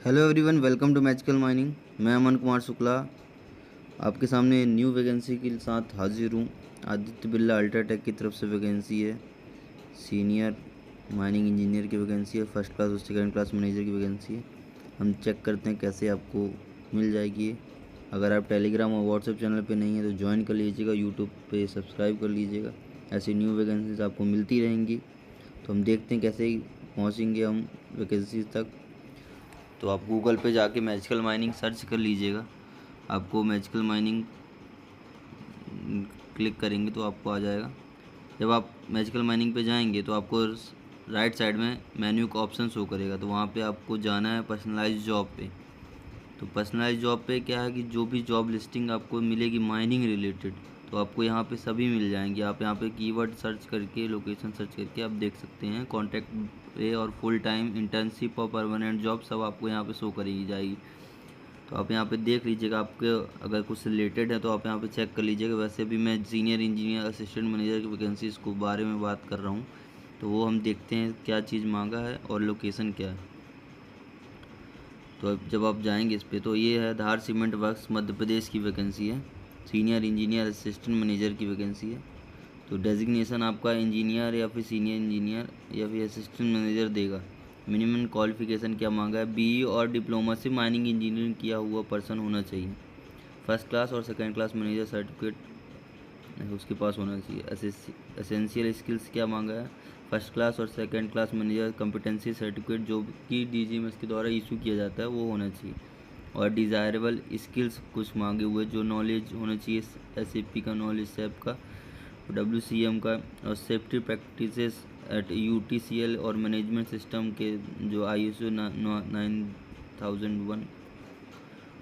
Hello everyone, welcome to magical mining. मैं अमन कुमार शुक्ला आपके सामने न्यू वैकेंसी के साथ हाजिर हूँ। आदित्य बिरला अल्ट्राटेक की तरफ से वैकेंसी है। सीनियर माइनिंग इंजीनियर की वैकेंसी है। फर्स्ट क्लास और सेकंड क्लास मैनेजर की वैकेंसी है। हम चेक करते हैं कैसे आपको मिल जाएगी। अगर आप टेलीग्राम और व्हाट्सएप चैनल पे नहीं हैं तो ज्वाइन कर लीजिएगा, यूट्यूब पे सब्सक्राइब कर लीजिएगा। ऐसी न्यू वैकेंसीज आपको मिलती रहेंगी। तो हम देखते हैं कैसे पहुँचेंगे हम वैकेंसीज तक। तो आप गूगल पे जाके मैजिकल माइनिंग सर्च कर लीजिएगा। आपको मैजिकल माइनिंग क्लिक करेंगे तो आपको आ जाएगा। जब आप मैजिकल माइनिंग पे जाएंगे तो आपको राइट साइड में मेन्यू का ऑप्शन शो करेगा, तो वहाँ पे आपको जाना है पर्सनलाइज जॉब पे। तो पर्सनलाइज जॉब पे क्या है कि जो भी जॉब लिस्टिंग आपको मिलेगी माइनिंग रिलेटेड, तो आपको यहाँ पे सभी मिल जाएंगी। आप यहाँ पे कीवर्ड सर्च करके, लोकेशन सर्च करके आप देख सकते हैं। कॉन्ट्रैक्ट पे और फुल टाइम, इंटर्नशिप और परमानेंट जॉब सब आपको यहाँ पे शो करी जाएगी। तो आप यहाँ पे देख लीजिएगा, आपके अगर कुछ रिलेटेड है तो आप यहाँ पे चेक कर लीजिएगा। वैसे भी मैं सीनियर इंजीनियर असिस्टेंट मैनेजर की वैकेंसीज़ को बारे में बात कर रहा हूँ, तो वो हम देखते हैं क्या चीज़ मांगा है और लोकेशन क्या है। तो अब जब आप जाएंगे इस पर, तो ये है धार सीमेंट वर्क्स मध्य प्रदेश की वैकेंसी है। सीनियर इंजीनियर असिस्टेंट मैनेजर की वैकेंसी है। तो डेजिग्नेशन आपका इंजीनियर या फिर सीनियर इंजीनियर या फिर असिस्टेंट मैनेजर देगा। मिनिमम क्वालिफिकेशन क्या मांगा है, बीई और डिप्लोमा से माइनिंग इंजीनियरिंग किया हुआ पर्सन होना चाहिए। फर्स्ट क्लास और सेकंड क्लास मैनेजर सर्टिफिकेट उसके पास होना चाहिए। एसेंशियल स्किल्स क्या मांगा है, फर्स्ट क्लास और second class manager competency certificate जो कि डीजीएमएस के द्वारा इशू किया जाता है वो होना चाहिए। और डिज़ायरेबल स्किल्स कुछ मांगे हुए, जो नॉलेज होना चाहिए एसएपी का नॉलेज, सैप का, डब्ल्यूसीएम का, और सेफ्टी प्रैक्टिसेस एट यूटीसीएल और मैनेजमेंट सिस्टम के जो आईएसओ 9001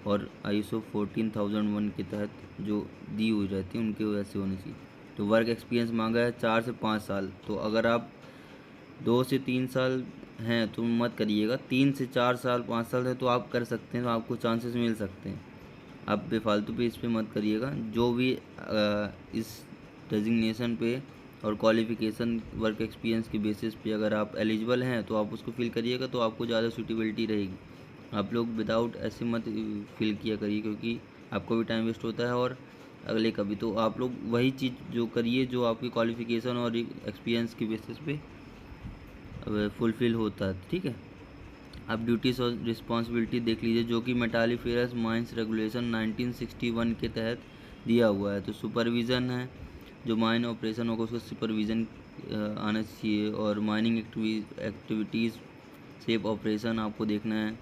और आईएसओ 14001 के तहत जो दी हुई रहती है उनके वजह से होनी चाहिए। तो वर्क एक्सपीरियंस मांगा है 4 से 5 साल। तो अगर आप 2 से 3 साल हैं तो मत करिएगा। 3 से 4 साल 5 साल है तो आप कर सकते हैं, तो आपको चांसेस मिल सकते हैं। आप बेफालतू पे इस पे मत करिएगा। जो भी इस डेजिग्नेशन पे और क्वालिफ़िकेशन वर्क एक्सपीरियंस के बेसिस पे अगर आप एलिजिबल हैं तो आप उसको फिल करिएगा, तो आपको ज़्यादा सूटेबिलिटी रहेगी। आप लोग विदाउट ऐसे मत फिल किया करिए, क्योंकि आपको भी टाइम वेस्ट होता है और अगले का भी। तो आप लोग वही चीज़ जो करिए जो आपकी क्वालिफ़िकेशन और एक्सपीरियंस के बेसिस पे फुलफ़िल होता है, ठीक है। आप ड्यूटीज़ और रिस्पॉन्सिबिलिटी देख लीजिए, जो कि मेटालिफेरस माइंस रेगुलेशन 1961 के तहत दिया हुआ है। तो सुपरविज़न है, जो माइन ऑपरेशन होगा उसका सुपरविज़न आना चाहिए। और माइनिंग एक्टिविटीज़ सेफ ऑपरेशन आपको देखना है।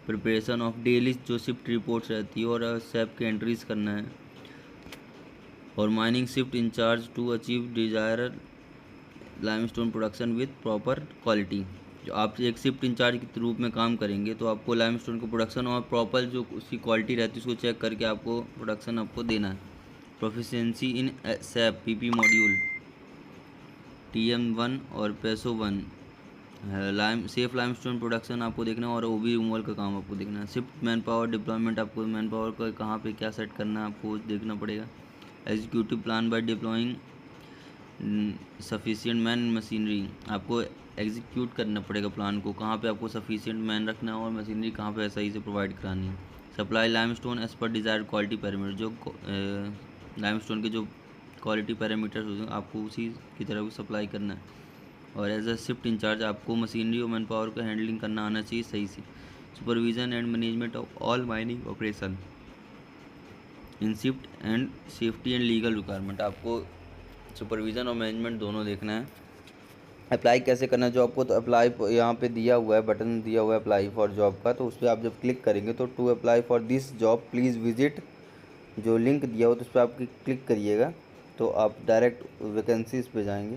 प्रिपरेशन ऑफ डेली जो शिफ्ट रिपोर्ट्स रहती है और सेफ के एंट्रीज करना है। और mining shift incharge to achieve desire limestone production with proper quality. जो आप एक शिफ्ट इंचार्ज के रूप में काम करेंगे तो आपको लाइमस्टोन को प्रोडक्शन और प्रॉपर जो उसकी क्वालिटी रहती है उसको चेक करके आपको प्रोडक्शन आपको देना है। प्रोफिशिएंसी इन सैप पीपी मॉड्यूल TM1 और पेसो 1 सेफ लाइमस्टोन प्रोडक्शन आपको देखना है। और ओबी रिमूवल का काम आपको देखना है। शिफ्ट मैन पावर डिप्लॉयमेंट, आपको मैन पावर का कहाँ पे क्या सेट करना है आपको देखना पड़ेगा। Executive plan by deploying sufficient man machinery, आपको एग्जीक्यूट करना पड़ेगा प्लान को, कहाँ पे आपको सफिशिएंट मैन रखना है और मशीनरी कहाँ पे सही से प्रोवाइड करानी है। Supply limestone as per desired quality parameter, जो लाइमस्टोन के जो क्वालिटी पैरामीटर्स होते हैं आपको उसी की तरह को सप्लाई करना है। और एज अ शिफ्ट इंचार्ज आपको मशीनरी और मैन पावर का हैंडलिंग करना आना चाहिए सही से। Supervision and management of all mining operation in shift and safety and legal requirement, आपको सुपरविज़न और मैनेजमेंट दोनों देखना है। अप्लाई कैसे करना है, जो आपको तो अप्लाई यहाँ पे दिया हुआ है, बटन दिया हुआ है अप्लाई फॉर जॉब का, तो उस पर आप जब क्लिक करेंगे तो to apply for this job please visit, जो लिंक दिया हो तो उस पर आप क्लिक करिएगा तो आप डायरेक्ट वैकेंसीज पे जाएंगे।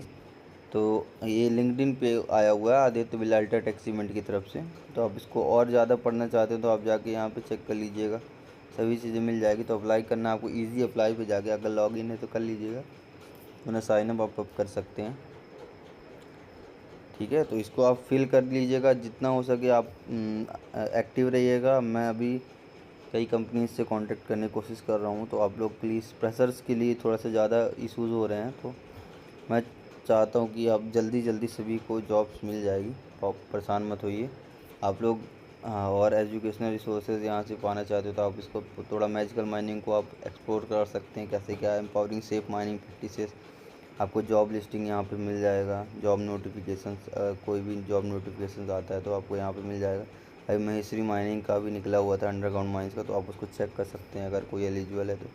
तो ये लिंक्डइन पे आया हुआ है आदित्य बिरला अल्ट्राटेक सीमेंट की तरफ से। तो आप इसको और ज़्यादा पढ़ना चाहते हैं तो आप जाके यहाँ पे चेक कर लीजिएगा, सभी चीज़ें मिल जाएगी। तो अप्लाई करना आपको ईजी, अप्लाई पे जाके अगर लॉगिन है तो कर लीजिएगा, वरना साइन अप आप कर सकते हैं, ठीक है। तो इसको आप फिल कर लीजिएगा, जितना हो सके आप एक्टिव रहिएगा। मैं अभी कई कंपनीज से कांटेक्ट करने की कोशिश कर रहा हूँ, तो आप लोग प्लीज़, फ्रेशर्स के लिए थोड़ा सा ज़्यादा इश्यूज़ हो रहे हैं, तो मैं चाहता हूँ कि आप जल्दी जल्दी सभी को जॉब्स मिल जाएगी, आप परेशान मत होइए। आप लोग हाँ, और एजुकेशनल रिसोर्सेज यहाँ से पाना चाहते हो तो आप इसको थोड़ा मैजिकल माइनिंग को आप एक्सप्लोर कर सकते हैं, कैसे क्या एम्पावरिंग सेफ माइनिंग प्रैक्टिसेस। आपको जॉब लिस्टिंग यहाँ पे मिल जाएगा, जॉब नोटिफिकेशंस, कोई भी जॉब नोटिफिकेशंस आता है तो आपको यहाँ पे मिल जाएगा। अभी महेश्वरी माइनिंग का भी निकला हुआ था अंडरग्राउंड माइंस का, तो आप उसको चेक कर सकते हैं अगर कोई एलिजिबल है तो।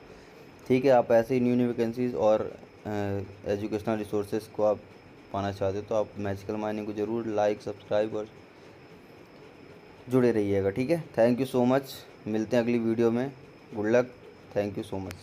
ठीक है, आप ऐसे ही न्यू न्यू वैकेंसीज़ और एजुकेशनल रिसोर्सेज को आप पाना चाहते हो तो आप मैजिकल माइनिंग को ज़रूर लाइक, सब्सक्राइब और जुड़े रहिएगा। ठीक है, थैंक यू सो मच, मिलते हैं अगली वीडियो में। Good luck, thank you so much.